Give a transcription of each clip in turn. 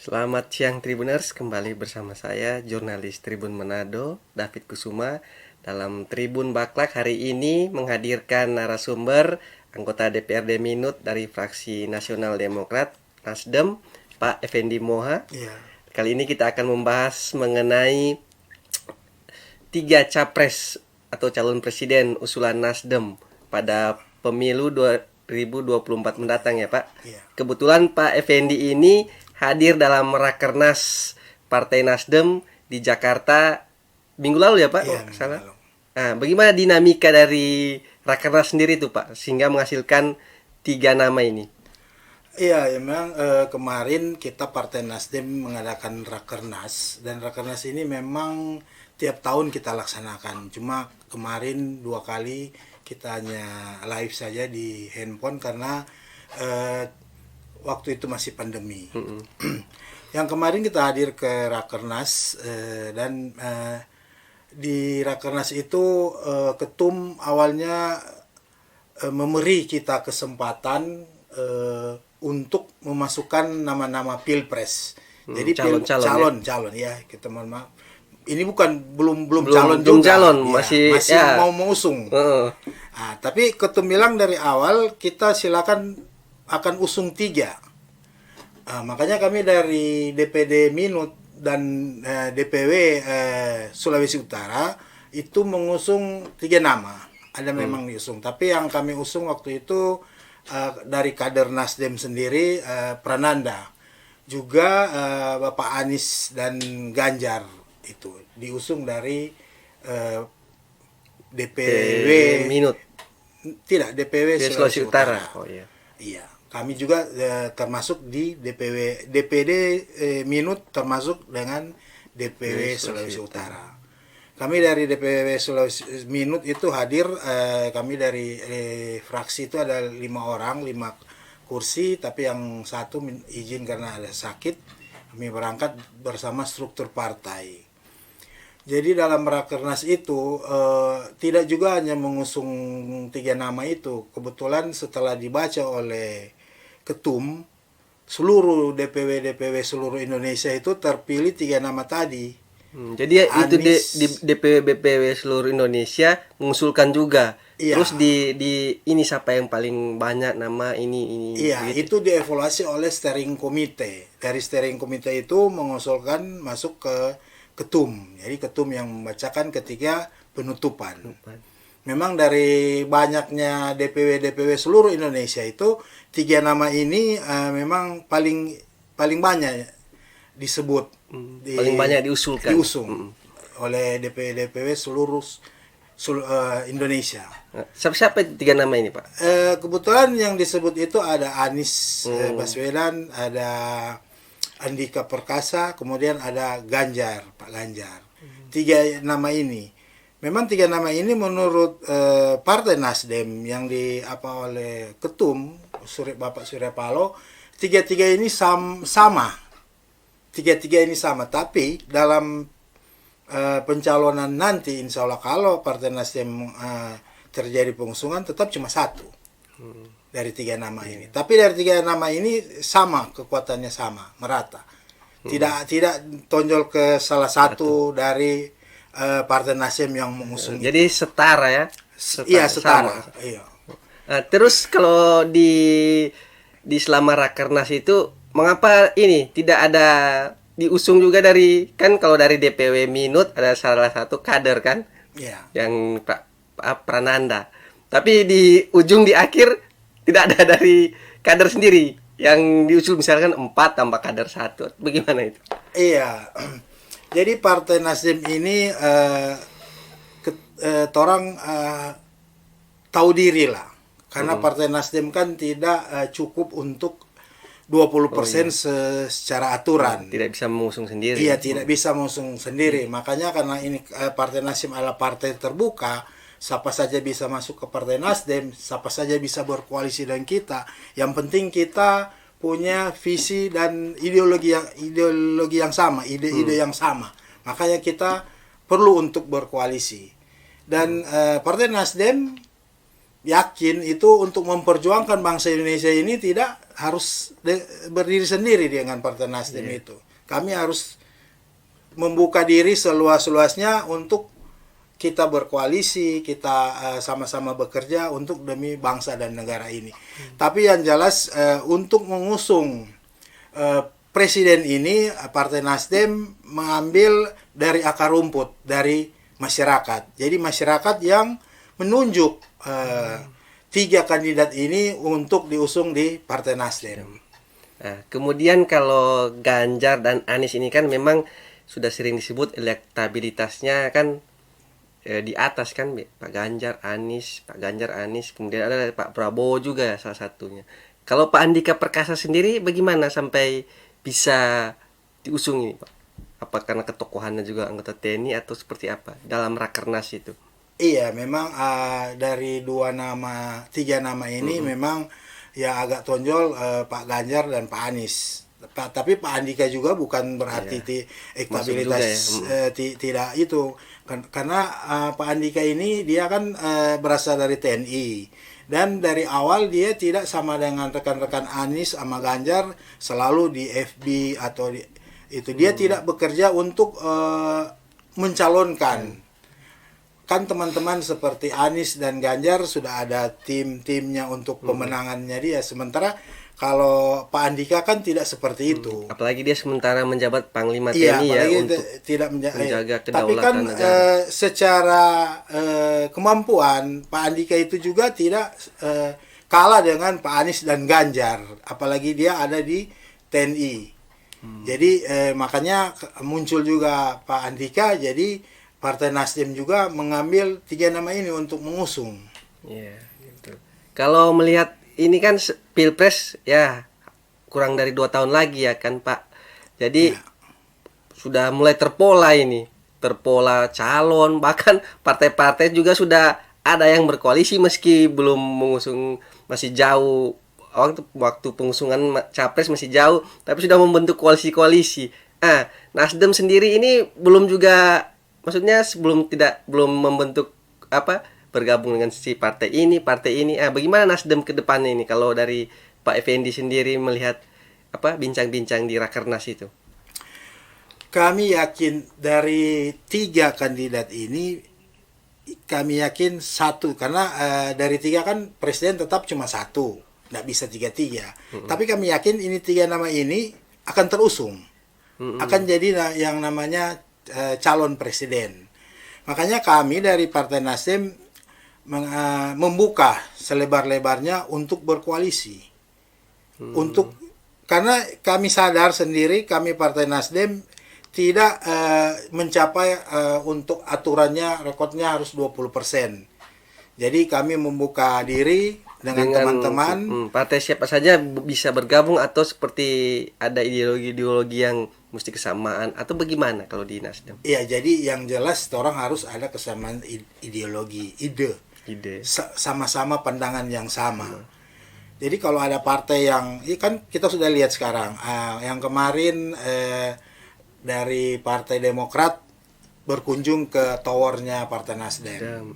Selamat siang Tribuners, kembali bersama saya jurnalis Tribun Manado, David Kusuma. Dalam Tribun Baklak hari ini menghadirkan narasumber anggota DPRD Minut dari fraksi Nasional Demokrat Nasdem, Pak Effendi Moha. Iya. Kali ini kita akan membahas mengenai 3 capres atau calon presiden usulan Nasdem pada pemilu 2024 mendatang ya Pak. Iya. Kebetulan Pak Effendi ini hadir dalam Rakernas Partai Nasdem di Jakarta minggu lalu ya Pak? Iya, Oh, salah. lalu. Nah, bagaimana dinamika dari Rakernas sendiri itu Pak sehingga menghasilkan 3 nama ini? Iya, ya memang kemarin kita Partai Nasdem mengadakan Rakernas, dan Rakernas ini memang tiap tahun kita laksanakan. Cuma kemarin 2 kali kita hanya live saja di handphone karena waktu itu masih pandemi. Yang kemarin kita hadir ke Rakernas dan di Rakernas itu ketum awalnya memberi kita kesempatan untuk memasukkan nama-nama pilpres. Jadi calon ya, kita mohon maaf. Ini belum calon belum juga. calon, Ya, masih ya. mau mengusung. Nah, tapi ketum bilang dari awal kita silakan akan usung 3. Makanya kami dari DPD Minut dan DPW Sulawesi Utara itu mengusung 3 nama. Ada memang diusung, tapi yang kami usung waktu itu dari kader Nasdem sendiri, Prananda, juga Bapak Anies dan Ganjar itu diusung dari DPW Minut. Tidak, DPW Sulawesi Utara. Oh iya. Iya, kami juga termasuk di DPD Minut, termasuk dengan DPW Sulawesi Utara. Kami dari DPW Sulawesi Minut itu hadir, kami dari fraksi itu ada 5 orang, 5 kursi, tapi yang satu izin karena ada sakit. Kami berangkat bersama struktur partai. Jadi dalam Rakernas itu tidak juga hanya mengusung 3 nama itu. Kebetulan setelah dibaca oleh ketum, seluruh DPW seluruh Indonesia itu terpilih 3 nama tadi. Jadi itu di DPW seluruh Indonesia mengusulkan juga. Iya. Terus di ini siapa yang paling banyak nama ini Iya, gitu. itu dievaluasi oleh steering committee. Dari steering committee itu mengusulkan masuk ke ketum. Jadi ketum yang membacakan ketika penutupan. Memang dari banyaknya DPW seluruh Indonesia itu 3 nama ini memang paling banyak disebut, paling banyak diusulkan. diusung oleh DPW seluruh Indonesia. Siapa 3 nama ini Pak? Kebetulan yang disebut itu ada Anies Baswedan, ada Andika Perkasa, kemudian ada Ganjar, Pak Ganjar. 3 nama ini. Memang 3 nama ini menurut Partai Nasdem yang oleh ketum Bapak Surya Paloh, 3 ini sama. 3 ini sama, tapi dalam pencalonan nanti insya Allah kalau Partai Nasdem terjadi pengusungan tetap cuma 1 dari 3 nama ini. Tapi dari 3 nama ini sama, kekuatannya sama, merata. Tidak tonjol ke salah satu dari Partai Nasdem yang mengusung. Jadi setara ya? Iya, setara. Sama. Iya. Nah, terus kalau di selama Rakernas itu mengapa ini tidak ada diusung juga dari, kan kalau dari DPW Minut ada salah satu kader kan? Iya. Yang Pak Prananda. Tapi di ujung di akhir tidak ada dari kader sendiri yang diusul, misalkan 4 tambah kader 1. Bagaimana itu? Iya. Jadi Partai Nasdem ini torang tahu diri lah. Karena Partai Nasdem kan tidak cukup untuk 20% secara aturan. Tidak bisa mengusung sendiri. Iya, tidak bisa mengusung sendiri. Makanya karena ini Partai Nasdem adalah partai terbuka, siapa saja bisa masuk ke Partai Nasdem, siapa saja bisa berkoalisi dengan kita. Yang penting kita punya visi dan ideologi yang sama, ide-ide yang sama. Makanya kita perlu untuk berkoalisi. Dan Partai Nasdem yakin itu untuk memperjuangkan bangsa Indonesia ini tidak harus berdiri sendiri dengan Partai Nasdem itu. Kami harus membuka diri seluas-luasnya untuk kita berkoalisi, kita sama-sama bekerja untuk demi bangsa dan negara ini. Tapi yang jelas untuk mengusung presiden ini, Partai Nasdem mengambil dari akar rumput, dari masyarakat. Jadi masyarakat yang menunjuk 3 kandidat ini untuk diusung di Partai Nasdem. Nah, kemudian kalau Ganjar dan Anies ini kan memang sudah sering disebut elektabilitasnya kan di atas kan, Pak Ganjar, Anies, kemudian ada Pak Prabowo juga salah satunya. Kalau Pak Andika Perkasa sendiri bagaimana sampai bisa diusung ini, Pak? Apa karena ketokohannya juga anggota TNI atau seperti apa dalam rakernas itu? Iya, memang dari 3 nama ini memang yang agak tonjol Pak Ganjar dan Pak Anies. Tapi Pak Andika juga bukan berarti elektabilitas tidak itu. Karena Pak Andika ini dia kan berasal dari TNI. Dan dari awal dia tidak sama dengan rekan-rekan Anies sama Ganjar selalu di FB atau itu. Dia tidak bekerja untuk mencalonkan. Kan teman-teman seperti Anies dan Ganjar sudah ada tim-timnya untuk pemenangannya dia. Sementara kalau Pak Andika kan tidak seperti itu. Apalagi dia sementara menjabat Panglima TNI ya untuk tidak menjaga kedaulatan tapi kan negara. Secara kemampuan Pak Andika itu juga tidak kalah dengan Pak Anies dan Ganjar. Apalagi dia ada di TNI. Jadi makanya muncul juga Pak Andika. Jadi Partai Nasdem juga mengambil 3 nama ini untuk mengusung. Iya, gitu. Kalau melihat ini kan Pilpres ya kurang dari 2 tahun lagi ya kan, Pak. Jadi sudah mulai terpola ini, terpola calon, bahkan partai-partai juga sudah ada yang berkoalisi meski belum mengusung, masih jauh waktu pengusungan capres masih jauh, tapi sudah membentuk koalisi-koalisi. Nasdem sendiri ini belum juga, maksudnya belum membentuk bergabung dengan si partai ini. Bagaimana Nasdem ke depannya ini kalau dari Pak Effendi sendiri melihat bincang-bincang di Rakernas itu? Kami yakin dari 3 kandidat ini, kami yakin satu, karena dari 3 kan presiden tetap cuma 1, nggak bisa 3-3. Tapi kami yakin ini 3 nama ini akan terusung, akan jadi yang namanya calon presiden. Makanya kami dari Partai Nasdem membuka selebar-lebarnya untuk berkoalisi. Karena kami sadar sendiri, kami Partai Nasdem tidak mencapai untuk aturannya, rekodnya harus 20%. Jadi kami membuka diri dengan teman-teman. Partai siapa saja bisa bergabung atau seperti ada ideologi-ideologi yang mesti kesamaan atau bagaimana kalau di Nasdem? Iya, jadi yang jelas orang harus ada kesamaan ideologi, ide. Sama-sama pandangan yang sama. Jadi kalau ada partai yang, kan kita sudah lihat sekarang, yang kemarin dari Partai Demokrat berkunjung ke towernya Partai Nasdem.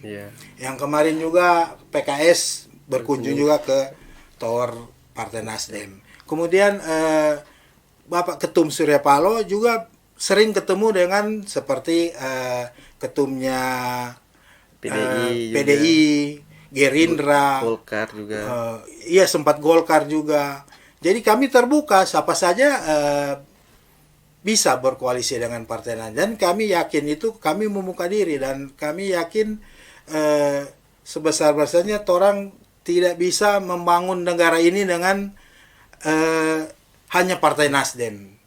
Yang kemarin juga PKS berkunjung juga ke tower Partai Nasdem. Kemudian Bapak Ketum Surya Paloh juga sering ketemu dengan seperti ketumnya PDI, Gerindra, Golkar juga. Iya, sempat Golkar juga. Jadi kami terbuka, siapa saja bisa berkoalisi dengan Partai Nasdem. Dan kami yakin itu, kami membuka diri dan kami yakin sebesar-besarnya orang tidak bisa membangun negara ini dengan hanya Partai Nasdem.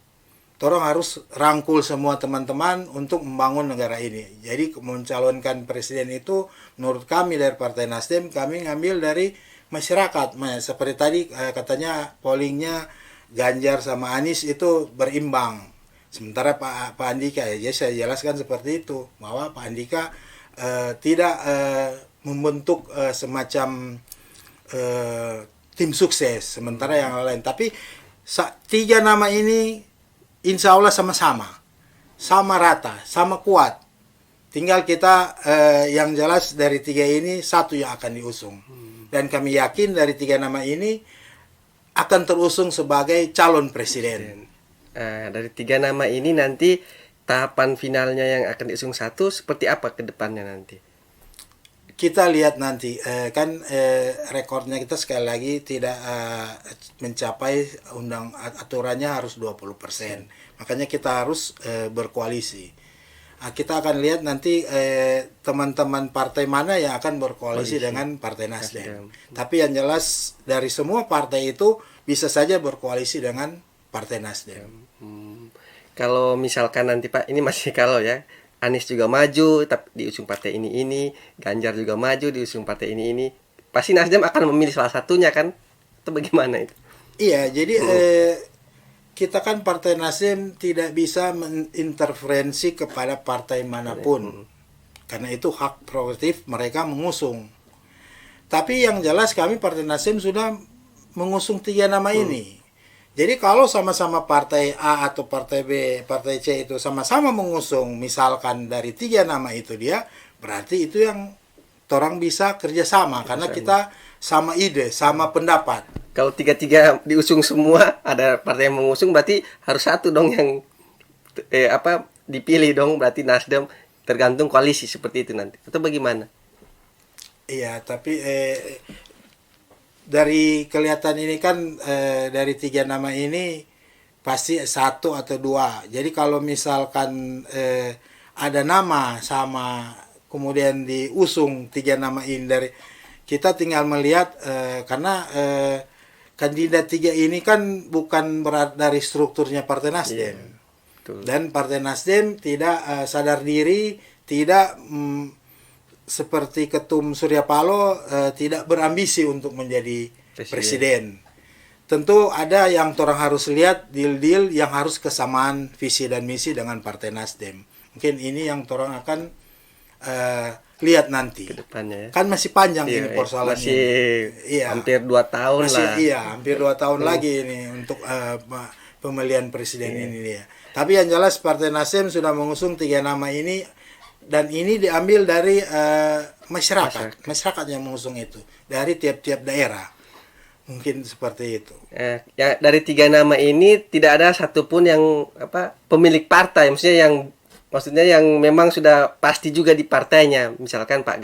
Orang harus rangkul semua teman-teman untuk membangun negara ini. Jadi mencalonkan presiden itu menurut kami dari Partai Nasdem, kami ngambil dari masyarakat. Seperti tadi katanya pollingnya Ganjar sama Anies itu berimbang. Sementara Pak Andika, ya saya jelaskan seperti itu, bahwa Pak Andika tidak membentuk semacam tim sukses, sementara yang lain. Tapi 3 nama ini insya Allah sama rata, sama kuat. Tinggal kita yang jelas dari 3 ini satu yang akan diusung. Dan kami yakin dari 3 nama ini akan terusung sebagai calon presiden. Dari 3 nama ini nanti tahapan finalnya yang akan diusung satu seperti apa ke depannya nanti? Kita lihat nanti, rekornya kita sekali lagi tidak mencapai aturannya harus 20%. Makanya kita harus berkoalisi. Kita akan lihat nanti teman-teman partai mana yang akan berkoalisi dengan Partai Nasdem. Tapi yang jelas dari semua partai itu bisa saja berkoalisi dengan Partai Nasdem. Kalau misalkan nanti Pak, ini masih kalau ya, Anies juga maju tapi diusung partai ini, Ganjar juga maju diusung partai ini, pasti Nasdem akan memilih salah satunya kan? Itu bagaimana itu? Iya, jadi kita kan Partai Nasdem tidak bisa menginterferensi kepada partai manapun. Karena itu hak prerogatif mereka mengusung. Tapi yang jelas kami Partai Nasdem sudah mengusung 3 nama ini. Jadi kalau sama-sama partai A atau partai B, partai C itu sama-sama mengusung misalkan dari 3 nama itu dia, berarti itu yang orang bisa kerjasama karena kita sama ide, sama pendapat. Kalau 3-3 diusung semua, ada partai yang mengusung, berarti harus satu dong yang dipilih dong, berarti Nasdem, tergantung koalisi seperti itu nanti. Atau bagaimana? Iya, tapi dari kelihatan ini kan dari 3 nama ini pasti 1 atau 2. Jadi kalau misalkan ada nama sama kemudian diusung 3 nama ini dari kita tinggal melihat karena kandidat 3 ini kan bukan berat dari strukturnya Partai Nasdem. Betul. Dan Partai Nasdem tidak sadar diri, tidak seperti Ketum Surya Paloh tidak berambisi untuk menjadi presiden. Tentu ada yang orang harus lihat deal-deal yang harus kesamaan visi dan misi dengan Partai Nasdem. Mungkin ini yang orang akan lihat nanti ke depannya ya. Kan masih panjang ini persoalannya. Masih hampir 2 tahun lah. Iya, hampir 2 tahun lagi ini untuk pemilihan presiden ini dia. Tapi yang jelas Partai Nasdem sudah mengusung 3 nama ini dan ini diambil dari masyarakat yang mengusung itu dari tiap-tiap daerah. Mungkin seperti itu. Ya, dari 3 nama ini tidak ada satupun yang pemilik partai, maksudnya yang memang sudah pasti juga di partainya. Misalkan Pak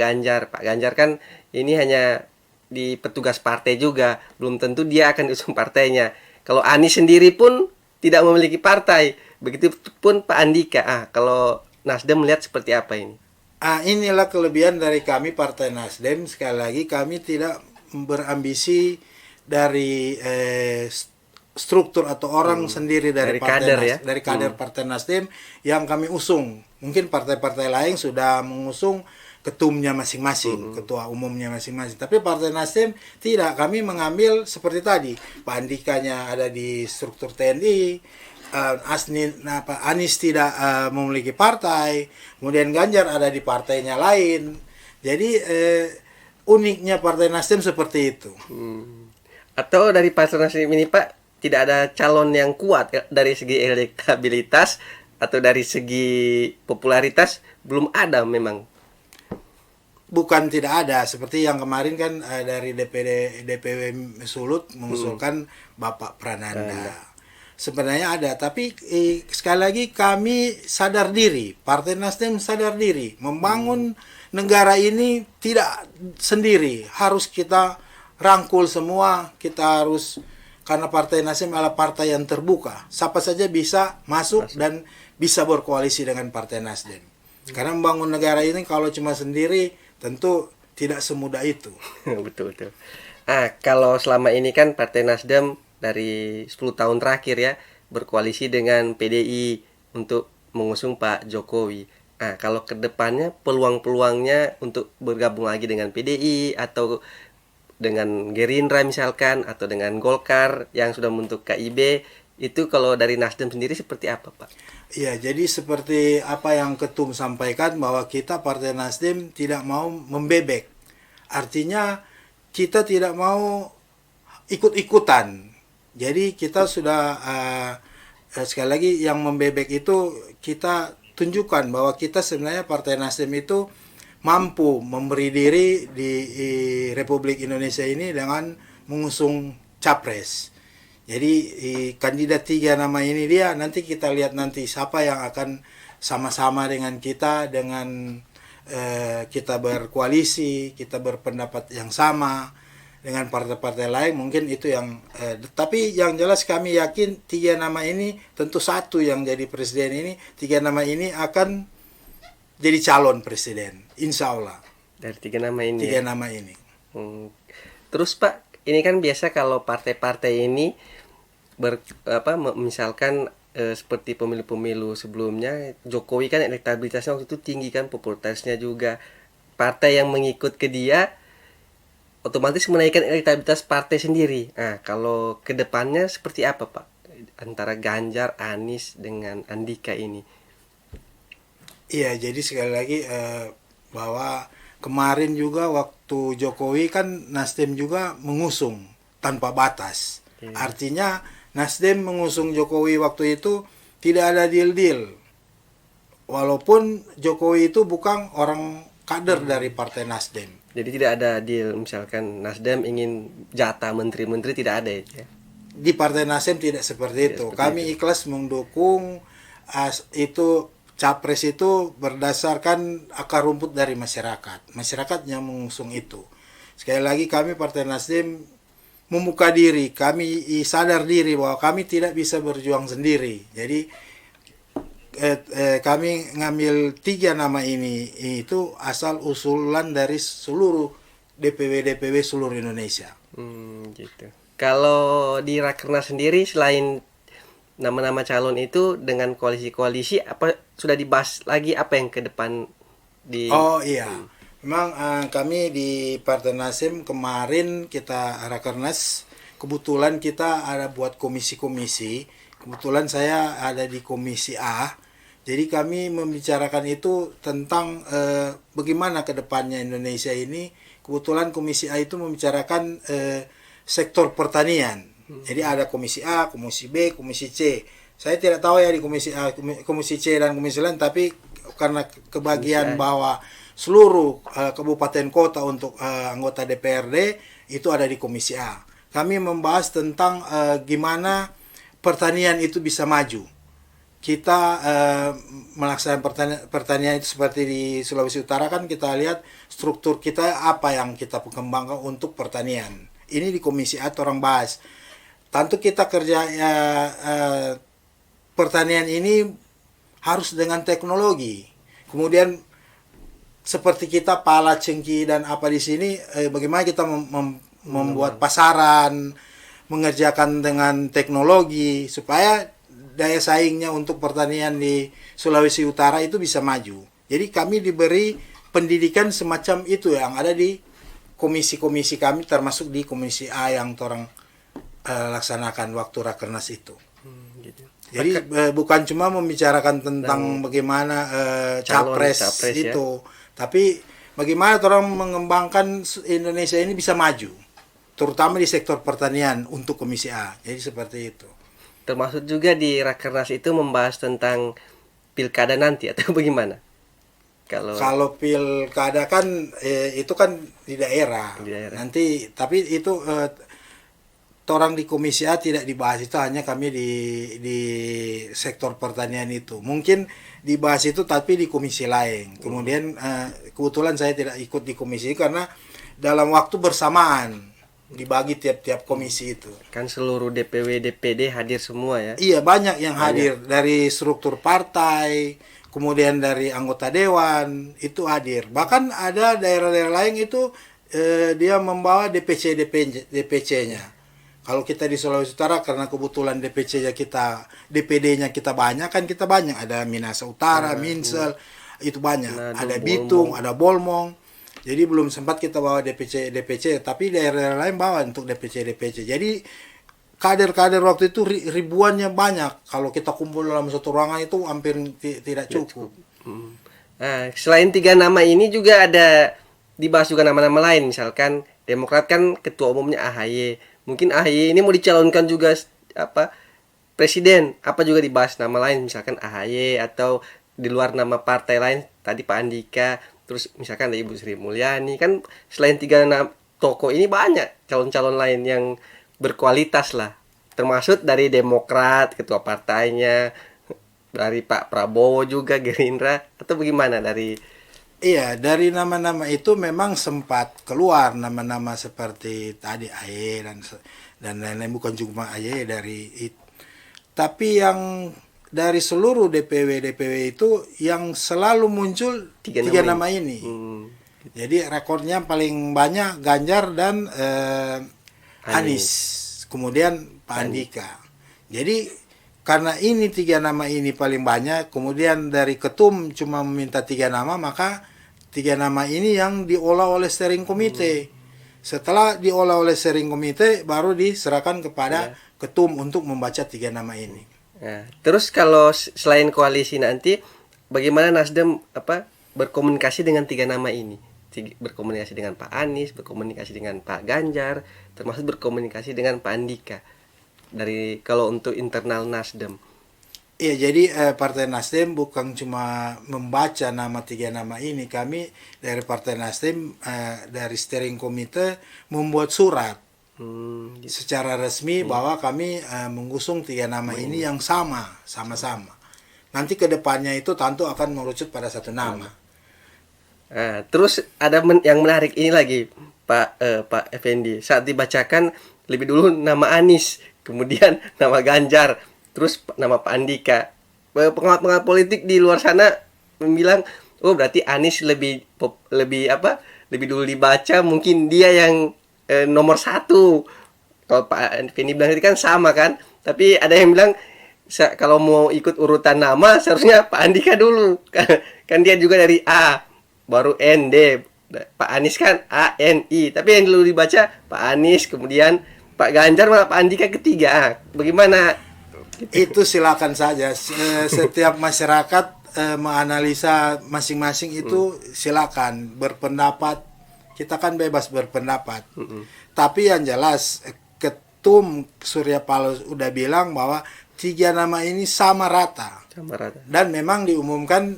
Ganjar kan ini hanya di petugas partai juga, belum tentu dia akan diusung partainya. Kalau Anies sendiri pun tidak memiliki partai, begitupun Pak Andika. Kalau Nasdem melihat seperti apa ini? Inilah kelebihan dari kami Partai Nasdem. Sekali lagi kami tidak berambisi dari struktur atau orang sendiri dari partai dari kader Partai Nasdem yang kami usung. Mungkin partai-partai lain sudah mengusung ketumnya masing-masing, ketua umumnya masing-masing. Tapi Partai Nasdem tidak, kami mengambil seperti tadi, Pak Andikanya ada di struktur TNI, Anies tidak memiliki partai, kemudian Ganjar ada di partainya lain. Jadi uniknya Partai Nasdem seperti itu. Atau dari Partai Nasdem ini Pak, tidak ada calon yang kuat dari segi elektabilitas atau dari segi popularitas, belum ada memang. Bukan tidak ada, seperti yang kemarin kan dari DPW Sulut mengusulkan Bapak Prananda. Sebenarnya ada, tapi sekali lagi kami sadar diri, Partai Nasdem sadar diri, membangun negara ini tidak sendiri, harus kita rangkul semua, kita harus. Karena Partai Nasdem adalah partai yang terbuka. Siapa saja bisa masuk dan bisa berkoalisi dengan Partai Nasdem. Karena membangun negara ini kalau cuma sendiri tentu tidak semudah itu. Betul. Kalau selama ini kan Partai Nasdem dari 10 tahun terakhir ya berkoalisi dengan PDI untuk mengusung Pak Jokowi. Kalau kedepannya peluang-peluangnya untuk bergabung lagi dengan PDI atau dengan Gerindra misalkan atau dengan Golkar yang sudah membentuk KIB, itu kalau dari Nasdem sendiri seperti apa Pak? Ya, jadi seperti apa yang Ketum sampaikan bahwa kita Partai Nasdem tidak mau membebek. Artinya kita tidak mau ikut-ikutan. Jadi kita sudah sekali lagi yang membebek itu kita tunjukkan bahwa kita sebenarnya Partai Nasdem itu mampu memberi diri di Republik Indonesia ini dengan mengusung capres. Jadi kandidat 3 nama ini dia, nanti kita lihat nanti siapa yang akan sama-sama dengan kita, dengan kita berkoalisi, kita berpendapat yang sama dengan partai-partai lain, mungkin itu yang tapi yang jelas kami yakin 3 nama ini, tentu satu yang jadi presiden ini, 3 nama ini akan jadi calon presiden, insya Allah. Dari 3 nama ini. 3 nama ini. Terus Pak, ini kan biasa kalau partai-partai ini misalkan seperti pemilu-pemilu sebelumnya, Jokowi kan elektabilitasnya waktu itu tinggi kan, popularitasnya juga. Partai yang mengikut ke dia otomatis menaikkan elektabilitas partai sendiri. Nah, kalau ke depannya seperti apa Pak? Antara Ganjar, Anies dengan Andika ini. Iya, jadi sekali lagi bahwa kemarin juga waktu Jokowi kan Nasdem juga mengusung tanpa batas. Artinya Nasdem mengusung Jokowi waktu itu tidak ada deal-deal. Walaupun Jokowi itu bukan orang kader dari Partai Nasdem. Jadi tidak ada deal, misalkan Nasdem ingin jatah menteri-menteri, tidak ada ya? Di Partai Nasdem tidak seperti itu. Kami ikhlas mendukung itu capres itu berdasarkan akar rumput dari masyarakat. Masyarakat yang mengusung itu. Sekali lagi kami Partai Nasdem membuka diri, kami sadar diri bahwa kami tidak bisa berjuang sendiri. Jadi kami ngambil 3 nama ini itu asal usulan dari seluruh DPW seluruh Indonesia. Gitu. Kalau di Rakernas sendiri selain nama-nama calon itu dengan koalisi-koalisi apa sudah dibahas lagi apa yang ke depan di? Oh iya. Memang kami di Partai Nasdem kemarin kita Rakernas, kebetulan kita ada buat komisi-komisi. Kebetulan saya ada di komisi A. Jadi kami membicarakan itu tentang bagaimana ke depannya Indonesia ini. Kebetulan komisi A itu membicarakan sektor pertanian. Jadi ada komisi A, komisi B, komisi C. Saya tidak tahu ya di komisi A, komisi C dan komisi lain, tapi karena kebagian bahwa seluruh kabupaten kota untuk anggota DPRD itu ada di komisi A. Kami membahas tentang gimana pertanian itu bisa maju. Kita melaksanakan pertanian itu seperti di Sulawesi Utara kan kita lihat struktur kita apa yang kita kembangkan untuk pertanian. Ini di komisi A orang bahas. Tentu kita kerja pertanian ini harus dengan teknologi. Kemudian seperti kita pala, cengki dan apa di sini, bagaimana kita membuat pasaran, mengerjakan dengan teknologi supaya daya saingnya untuk pertanian di Sulawesi Utara itu bisa maju. Jadi kami diberi pendidikan semacam itu yang ada di komisi-komisi kami, termasuk di komisi A yang orang laksanakan waktu Rakernas itu. Gitu. Jadi bukan cuma membicarakan tentang bagaimana capres itu, tapi bagaimana orang mengembangkan Indonesia ini bisa maju, terutama di sektor pertanian untuk komisi A. Jadi seperti itu. Termasuk juga di Rakernas itu membahas tentang pilkada nanti atau bagaimana? Kalau pilkada kan itu kan di daerah. Nanti tapi itu orang di komisi A tidak dibahas, itu hanya kami di sektor pertanian itu. Mungkin dibahas itu tapi di komisi lain. Kemudian kebetulan saya tidak ikut di komisi karena dalam waktu bersamaan dibagi tiap-tiap komisi itu. Kan seluruh DPW DPD hadir semua ya? Iya, banyak yang hadir dari struktur partai, kemudian dari anggota dewan itu hadir. Bahkan ada daerah-daerah lain itu dia membawa DPC-nya. Kalau kita di Sulawesi Utara karena kebetulan DPC-nya kita, DPD-nya kita banyak, kan kita banyak, ada Minahasa Utara, Minsel, itu banyak. Ada Bitung, ada Bolmong. Jadi belum sempat kita bawa DPC, tapi daerah-daerah lain bawa untuk DPC. Jadi kader-kader waktu itu ribuannya banyak. Kalau kita kumpul dalam satu ruangan itu hampir tidak cukup. Nah, selain 3 nama ini juga ada dibahas juga nama-nama lain. Misalkan Demokrat kan ketua umumnya AHY. Mungkin AHY ini mau dicalonkan juga presiden. Apa juga dibahas nama lain, misalkan AHY atau di luar nama partai lain tadi Pak Andika, terus misalkan ada Ibu Sri Mulyani, kan selain tokoh ini banyak calon-calon lain yang berkualitas lah, termasuk dari Demokrat ketua partainya, dari Pak Prabowo juga Gerindra, atau bagaimana dari Iya, dari nama-nama itu memang sempat keluar nama-nama seperti tadi AY dan lain-lain, bukan cuma AY dari tapi yang dari seluruh DPW itu yang selalu muncul tiga nama ini. Jadi rekornya paling banyak Ganjar dan Anies, kemudian Pak Andika. Jadi karena ini tiga nama ini paling banyak, kemudian dari ketum cuma meminta tiga nama, maka tiga nama ini yang diolah oleh steering committee. Setelah diolah oleh steering committee, baru diserahkan kepada ketum untuk membaca tiga nama ini. Nah, terus kalau selain koalisi nanti, bagaimana Nasdem berkomunikasi dengan tiga nama ini? Berkomunikasi dengan Pak Anies, berkomunikasi dengan Pak Ganjar, termasuk berkomunikasi dengan Pak Andika. Dari kalau untuk internal Nasdem. Iya, jadi Partai Nasdem bukan cuma membaca nama tiga nama ini. Kami dari Partai Nasdem dari steering committee membuat surat secara resmi bahwa kami mengusung tiga nama ini yang sama-sama. Nanti kedepannya itu tentu akan merucut pada satu nama. Nah, terus ada yang menarik ini lagi, Pak Effendi. Saat dibacakan lebih dulu nama Anies, kemudian nama Ganjar, terus nama Pak Andika. Pengamat-pengamat politik di luar sana bilang, oh berarti Anies lebih dulu dibaca, mungkin dia yang nomor satu. Kalau Pak Effendi bilang itu kan sama kan, tapi ada yang bilang kalau mau ikut urutan nama seharusnya Pak Andika dulu, kan dia juga dari A, baru N, D. Pak Anies kan A, N, I, tapi yang dulu dibaca Pak Anies, kemudian Pak Ganjar, malah Pak Andika ketiga. Bagaimana? Itu silakan saja. Setiap masyarakat menganalisa masing-masing itu silakan berpendapat. Kita kan bebas berpendapat. Tapi yang jelas Ketum Surya Paloh udah bilang bahwa tiga nama ini sama rata. Dan memang diumumkan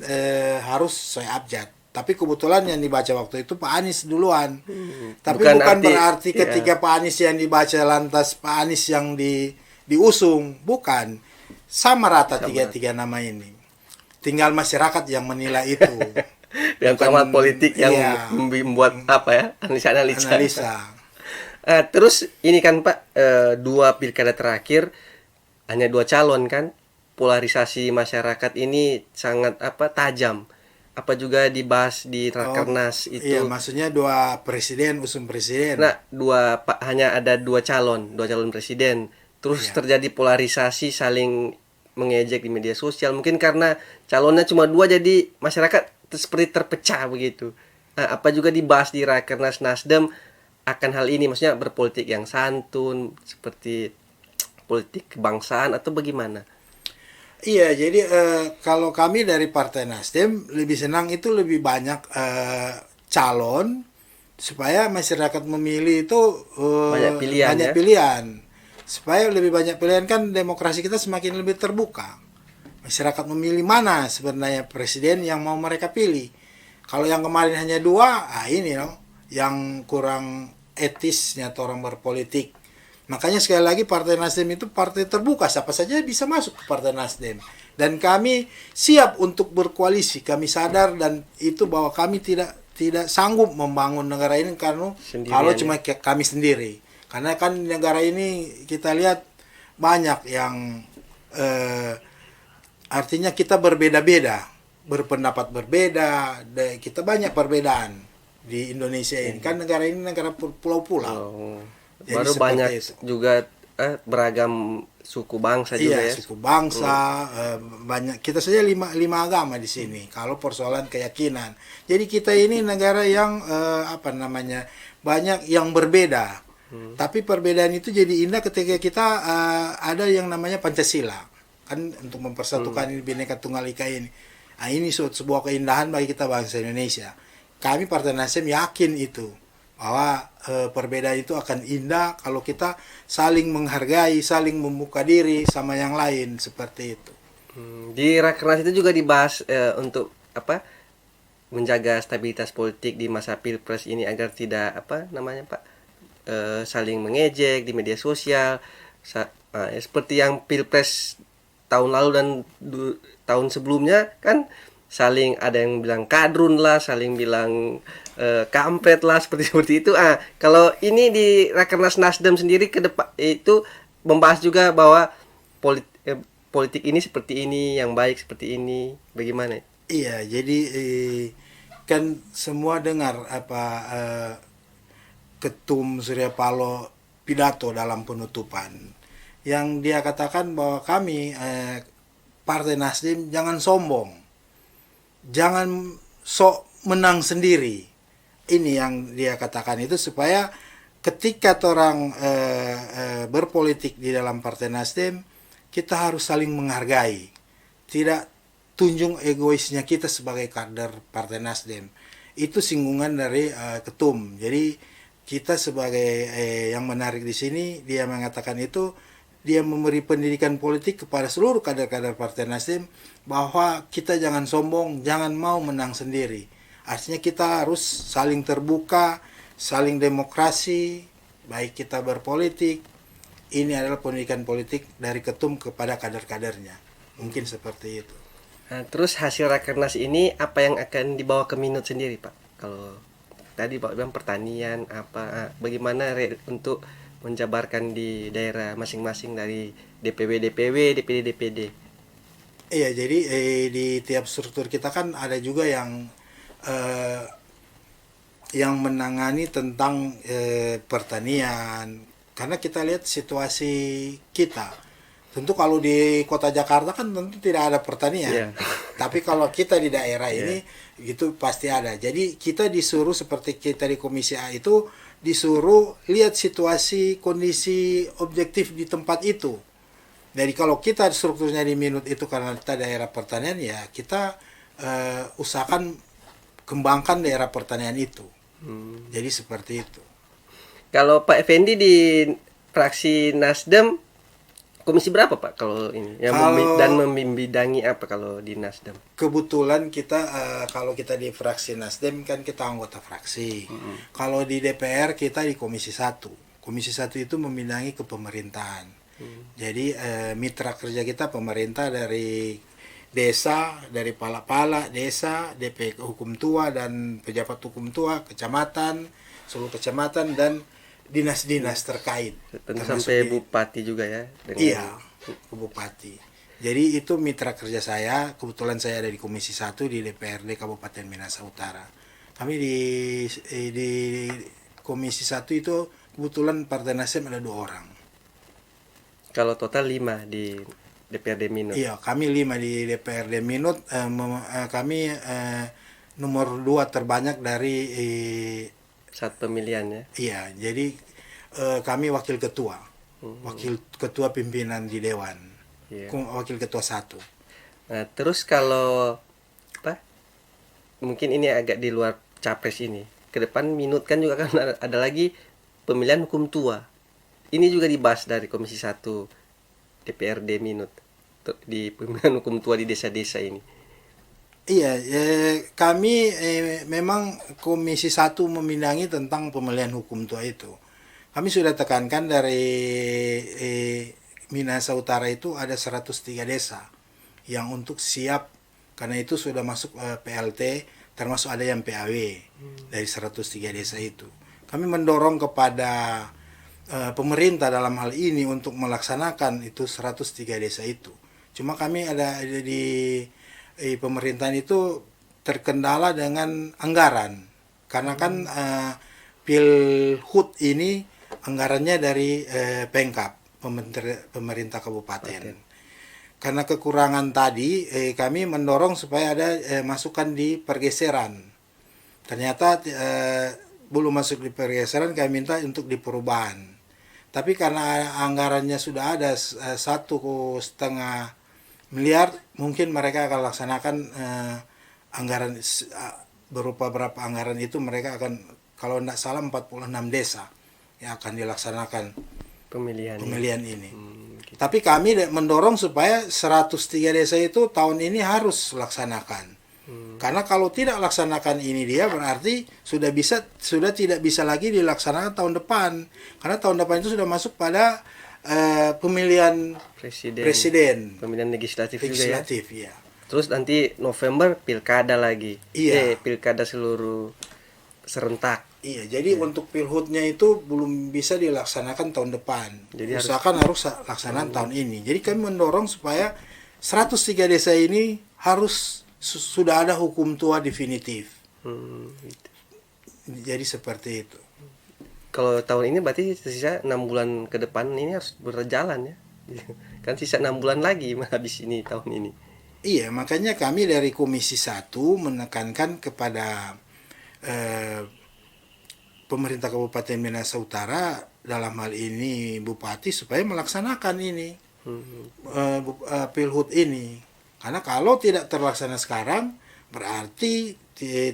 harus sesuai abjad. Tapi kebetulan yang dibaca waktu itu Pak Anies duluan. Tapi bukan berarti ketika Pak Anies yang dibaca lantas Pak Anies yang diusung. Bukan. Sama rata tiga nama ini. Tinggal masyarakat yang menilai itu. Yang pengamat politik yang membuat analisa. Terus ini kan Pak, dua pilkada terakhir hanya dua calon kan. Polarisasi masyarakat ini sangat tajam. Apa juga dibahas di Rakernas itu? Iya, maksudnya dua presiden, usung presiden. Nah, hanya ada dua calon presiden. Terus terjadi polarisasi, saling mengejek di media sosial. Mungkin karena calonnya cuma dua, jadi masyarakat seperti terpecah begitu. Nah, apa juga dibahas di Rakernas Nasdem akan hal ini? Maksudnya berpolitik yang santun, seperti politik kebangsaan atau bagaimana? Iya, jadi kalau kami dari Partai Nasdem lebih senang itu lebih banyak calon supaya masyarakat memilih itu banyak pilihan. Supaya lebih banyak pilihan kan demokrasi kita semakin lebih terbuka. Masyarakat memilih mana sebenarnya presiden yang mau mereka pilih. Kalau yang kemarin hanya dua, ini yang kurang etisnya orang berpolitik. Makanya sekali lagi Partai Nasdem itu partai terbuka, siapa saja bisa masuk ke Partai Nasdem. Dan kami siap untuk berkoalisi. Kami sadar dan itu bahwa kami tidak sanggup membangun negara ini kalau cuma kami sendiri. Karena kan negara ini kita lihat banyak yang artinya kita berbeda-beda, berpendapat berbeda, kita banyak perbedaan di Indonesia ini. Kan negara ini negara pulau-pulau. Baru banyak juga beragam suku bangsa juga ya. Suku bangsa banyak. Kita saja lima agama di sini. Kalau persoalan keyakinan. Jadi kita ini negara yang banyak yang berbeda. Tapi perbedaan itu jadi indah ketika kita ada yang namanya Pancasila. Kan untuk mempersatukan ini Bhinneka Tunggal Ika ini. Nah, ini sebuah keindahan bagi kita bangsa Indonesia. Kami Partai Nasdem yakin itu. Bahwa perbedaan itu akan indah kalau kita saling menghargai, saling membuka diri sama yang lain seperti itu. Di Rakernas itu juga dibahas untuk apa menjaga stabilitas politik di masa pilpres ini agar tidak apa namanya Pak saling mengejek di media sosial seperti yang pilpres tahun lalu dan tahun sebelumnya kan saling ada yang bilang kadrun lah, saling bilang kampret lah seperti seperti itu. Kalau ini di Rakernas Nasdem sendiri ke depan itu membahas juga bahwa politik ini seperti ini, yang baik seperti ini, bagaimana? Iya, jadi kan semua dengar apa Ketum Surya Paloh pidato dalam penutupan yang dia katakan bahwa kami Partai Nasdem jangan sombong, jangan sok menang sendiri. Ini yang dia katakan itu supaya ketika orang berpolitik di dalam Partai Nasdem kita harus saling menghargai, tidak tunjung egoisnya kita sebagai kader Partai Nasdem. Itu singgungan dari ketum. Jadi kita sebagai yang menarik di sini dia mengatakan itu dia memberi pendidikan politik kepada seluruh kader-kader Partai Nasdem bahwa kita jangan sombong, jangan mau menang sendiri. Artinya kita harus saling terbuka, saling demokrasi, baik kita berpolitik. Ini adalah pendidikan politik dari ketum kepada kader-kadernya. Mungkin seperti itu. Nah, terus hasil Rakernas ini apa yang akan dibawa ke Minut sendiri Pak? Kalau tadi Pak bilang pertanian apa bagaimana untuk menjabarkan di daerah masing-masing dari DPW DPW DPD DPD. Iya, jadi di tiap struktur kita kan ada juga yang menangani tentang pertanian. Karena kita lihat situasi kita. Tentu kalau di kota Jakarta kan tentu tidak ada pertanian. Yeah. Tapi kalau kita di daerah ini itu pasti ada. Jadi kita disuruh seperti kita di Komisi A itu disuruh lihat situasi kondisi objektif di tempat itu. Jadi kalau kita strukturnya di Minut itu karena kita daerah pertanian ya kita usahakan kembangkan daerah pertanian itu. Jadi seperti itu. Kalau Pak Effendi di fraksi Nasdem komisi berapa Pak kalau ini? Dan membidangi apa kalau di Nasdem? Kebetulan kita kalau kita di fraksi Nasdem kan kita anggota fraksi. Kalau di DPR kita di Komisi 1. Komisi 1 itu membidangi kepemerintahan. Jadi mitra kerja kita pemerintah dari desa, dari pala-pala desa, DP hukum tua dan pejabat hukum tua, kecamatan, seluruh kecamatan dan dinas-dinas terkait. Tentu sampai bupati juga ya. Iya, ke bupati. Jadi itu mitra kerja saya. Kebetulan saya ada di Komisi 1 di DPRD Kabupaten Minahasa Utara. Kami di Komisi 1 itu kebetulan Partai Nasdem ada 2 orang. Kalau total 5 di DPRD Minut. Iya, kami 5 di DPRD Minut. Kami nomor 2 terbanyak dari saat pemilihan ya. Iya, jadi kami wakil ketua. Wakil ketua pimpinan di dewan. Yeah. Wakil ketua 1. Nah, terus kalau apa? Mungkin ini agak di luar capres ini. Ke depan Minut kan juga kan ada lagi pemilihan hukum tua. Ini juga dibahas dari Komisi 1 DPRD Minut di pemilihan hukum tua di desa-desa ini. Iya, kami memang Komisi 1 meminangi tentang pemilihan hukum tua itu. Kami sudah tekankan dari Minahasa Utara itu ada 103 desa yang untuk siap karena itu sudah masuk PLT, termasuk ada yang PAW dari 103 desa itu. Kami mendorong kepada pemerintah dalam hal ini untuk melaksanakan itu 103 desa itu. Cuma kami ada di pemerintahan itu terkendala dengan anggaran karena kan Pilhut ini anggarannya dari Pemkab pemerintah kabupaten. Karena kekurangan tadi kami mendorong supaya ada masukan di pergeseran. Ternyata belum masuk di pergeseran, kami minta untuk di perubahan. Tapi karena anggarannya sudah ada 1,5 miliar, mungkin mereka akan laksanakan anggaran berupa berapa anggaran itu mereka akan, kalau tidak salah 46 desa yang akan dilaksanakan pemilihan ini. Gitu. Tapi kami mendorong supaya 103 desa itu tahun ini harus laksanakan. Karena kalau tidak laksanakan ini dia berarti sudah tidak bisa lagi dilaksanakan tahun depan. Karena tahun depan itu sudah masuk pada pemilihan presiden, pemilihan legislatif juga ya. Ya. Terus nanti November pilkada lagi. Iya. Pilkada seluruh serentak. Iya, jadi untuk pilhutnya itu belum bisa dilaksanakan tahun depan. Jadi usahakan harus laksanakan tahun ini. Jadi kami mendorong supaya 103 desa ini harus sudah ada hukum tua definitif. Gitu. Jadi seperti itu. Kalau tahun ini berarti sisa 6 bulan ke depan ini harus berjalan ya. Kan sisa 6 bulan lagi habis ini tahun ini. Iya, makanya kami dari Komisi 1 menekankan kepada pemerintah Kabupaten Minahasa Utara, dalam hal ini Bupati, supaya melaksanakan ini pilhut ini. Karena kalau tidak terlaksana sekarang berarti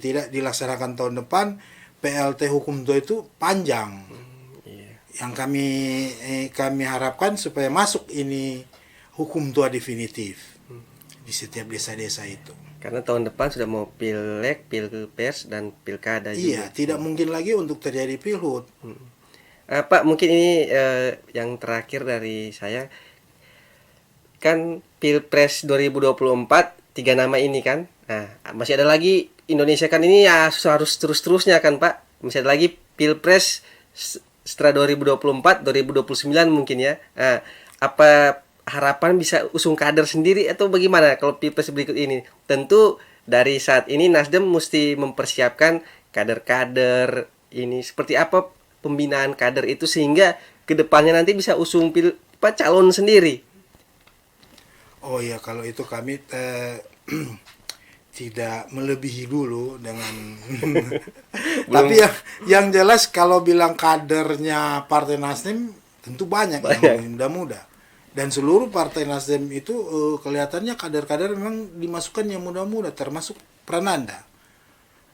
tidak dilaksanakan tahun depan, PLT hukum tua itu panjang. Yang kami harapkan supaya masuk ini hukum tua definitif di setiap desa-desa itu. Karena tahun depan sudah mau pilek, pilpres, dan pilkada juga. Iya, tidak mungkin lagi untuk terjadi pilhut. Pak, mungkin ini yang terakhir dari saya. Kan pilpres 2024, 3 nama ini kan. Nah, masih ada lagi Indonesia kan ini ya harus terus-terusnya kan Pak. Masih ada lagi pilpres setelah 2024, 2029 mungkin ya. Nah, apa harapan bisa usung kader sendiri atau bagaimana kalau pilpres berikut ini? Tentu dari saat ini Nasdem mesti mempersiapkan kader-kader ini seperti apa pembinaan kader itu sehingga kedepannya nanti bisa usung calon sendiri. Oh ya, kalau itu kami tidak melebihi dulu dengan tapi yang jelas kalau bilang kadernya Partai Nasdem tentu banyak. Yang muda-muda. Dan seluruh Partai Nasdem itu kelihatannya kader-kader memang dimasukkan yang muda-muda, termasuk Prananda.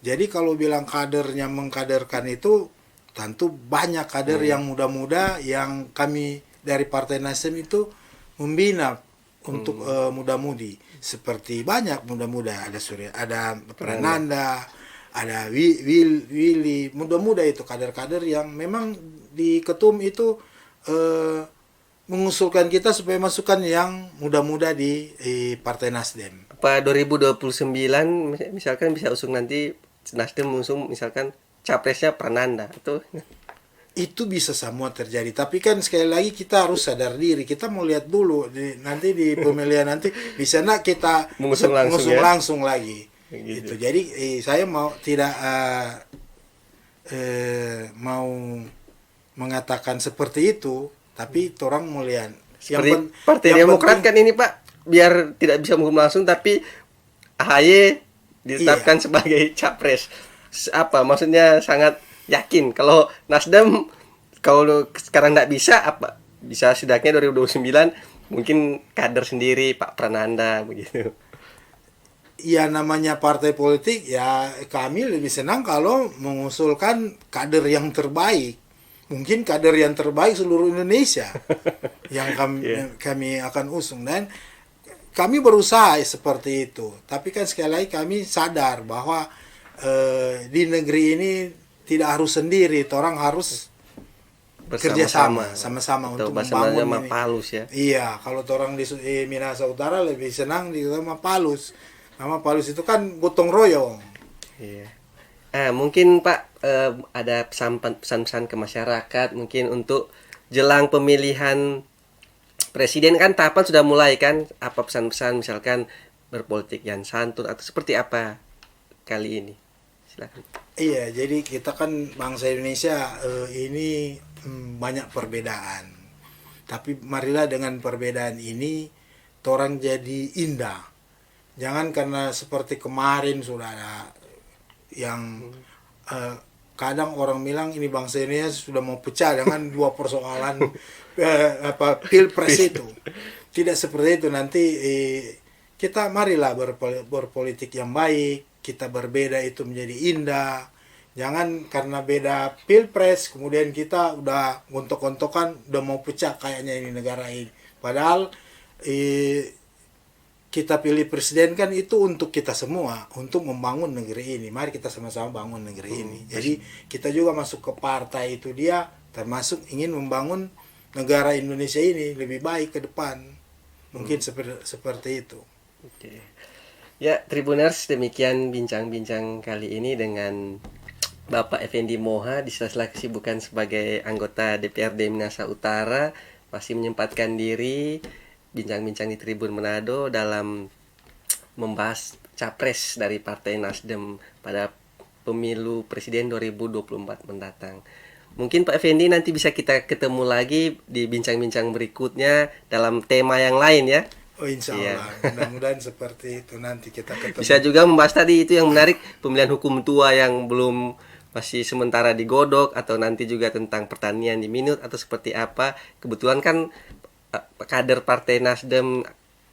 Jadi kalau bilang kadernya mengkaderkan itu, tentu banyak kader yang muda-muda yang kami dari Partai Nasdem itu membina untuk muda-mudi. Seperti banyak muda-muda, ada Prananda, ada Willy, muda-muda itu kader-kader yang memang di ketum itu mengusulkan kita supaya masukkan yang muda-muda di Partai Nasdem. Apa 2029 misalkan bisa usung nanti Nasdem mengusung misalkan capresnya Prananda itu bisa semua terjadi. Tapi kan sekali lagi kita harus sadar diri. Kita mau lihat dulu nanti di pemilihan nanti di sana kita mengusung langsung lagi. Gitu. Jadi saya mau tidak mau mengatakan seperti itu. Tapi orang melihat seperti Partai Demokrat kan ini Pak, biar tidak bisa mengumum langsung tapi AHY ditetapkan sebagai capres. Apa maksudnya sangat yakin kalau Nasdem kalau sekarang tidak bisa apa bisa setidaknya 2029 mungkin kader sendiri Pak Prananda begitu. Ya namanya partai politik ya kami lebih senang kalau mengusulkan kader yang terbaik. Mungkin kader yang terbaik seluruh Indonesia yang kami akan usung, dan kami berusaha seperti itu. Tapi kan sekali lagi kami sadar bahwa di negeri ini tidak harus sendiri, orang harus bekerjasama sama-sama untuk membangun ini. Palus ya. Iya, kalau orang di Minahasa Utara lebih senang di nama Palus. Nama Palus itu kan gotong royong. Iya. Mungkin Pak ada pesan-pesan ke masyarakat mungkin untuk jelang pemilihan presiden kan tahapan sudah mulai kan, apa pesan-pesan misalkan berpolitik yang santun atau seperti apa kali ini? Silakan. Iya, jadi kita kan bangsa Indonesia ini banyak perbedaan. Tapi marilah dengan perbedaan ini orang jadi indah. Jangan karena seperti kemarin sudah ada yang kadang orang bilang ini bangsa Indonesia sudah mau pecah dengan dua persoalan pilpres itu. Tidak seperti itu. Nanti kita marilah berpolitik yang baik, kita berbeda itu menjadi indah. Jangan karena beda pilpres kemudian kita udah gontok-gontokan udah mau pecah kayaknya ini negara ini. Padahal kita pilih presiden kan itu untuk kita semua, untuk membangun negeri ini. Mari kita sama-sama bangun negeri ini. Jadi kita juga masuk ke partai itu dia termasuk ingin membangun negara Indonesia ini lebih baik ke depan. Mungkin seperti itu. Oke. Ya, Tribuners, demikian bincang-bincang kali ini dengan Bapak Effendi Moha di sela-sela kesibukan sebagai anggota DPRD Minahasa Utara, masih menyempatkan diri bincang-bincang di Tribun Manado dalam membahas capres dari Partai Nasdem pada pemilu presiden 2024 mendatang. Mungkin Pak Effendi nanti bisa kita ketemu lagi di bincang-bincang berikutnya dalam tema yang lain ya. Oh, insya Allah. Mudah-mudahan seperti itu nanti kita ketemu. Bisa juga membahas tadi itu yang menarik, pemilihan hukum tua yang belum masih sementara digodok, atau nanti juga tentang pertanian di Minut atau seperti apa. Kebetulan kan kader Partai Nasdem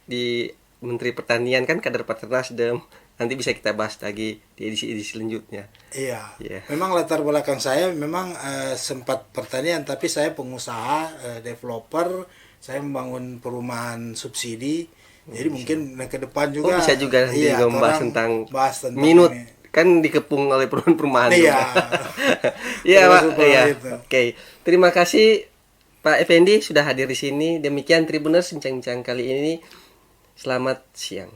di Menteri Pertanian kan kader Partai Nasdem. Nanti bisa kita bahas lagi di edisi-edisi selanjutnya. Iya. Yeah. Memang latar belakang saya memang sempat pertanian, tapi saya pengusaha, developer, saya membangun perumahan subsidi. Jadi mungkin ke depan juga bisa juga nanti membahas tentang Minut ini. Kan dikepung oleh perumahan. Iya. Iya, Pak. Iya. Oke. Terima kasih Pak Effendi sudah hadir di sini. Demikian Tribuners bincang-bincang kali ini. Selamat siang.